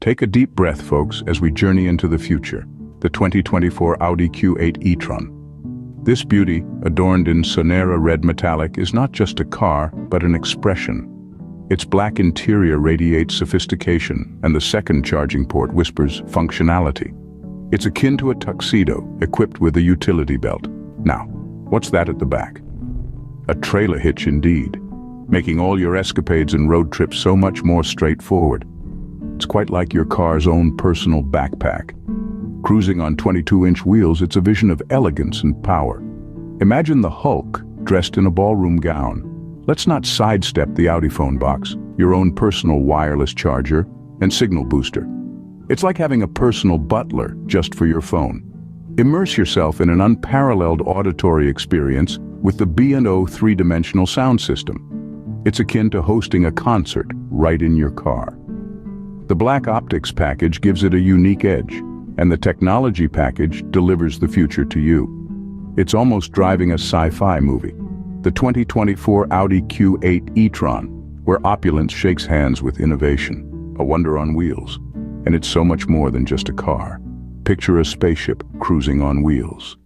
Take a deep breath, folks, as we journey into the future. The 2024 Audi Q8 e-tron. This beauty, adorned in Soneira Red Metallic, is not just a car, but an expression. Its black interior radiates sophistication, and the second charging port whispers functionality. It's akin to a tuxedo, equipped with a utility belt. Now, what's that at the back? A trailer hitch indeed, making all your escapades and road trips so much more straightforward. It's quite like your car's own personal backpack. Cruising on 22-inch wheels, it's a vision of elegance and power. Imagine the Hulk dressed in a ballroom gown. Let's not sidestep the Audi phone box, your own personal wireless charger and signal booster. It's like having a personal butler just for your phone. Immerse yourself in an unparalleled auditory experience with the B&O three-dimensional sound system. It's akin to hosting a concert right in your car. The black optics package gives it a unique edge, and the technology package delivers the future to you. It's almost driving a sci-fi movie. The 2024 Audi Q8 e-tron, where opulence shakes hands with innovation, a wonder on wheels. And it's so much more than just a car. Picture a spaceship cruising on wheels.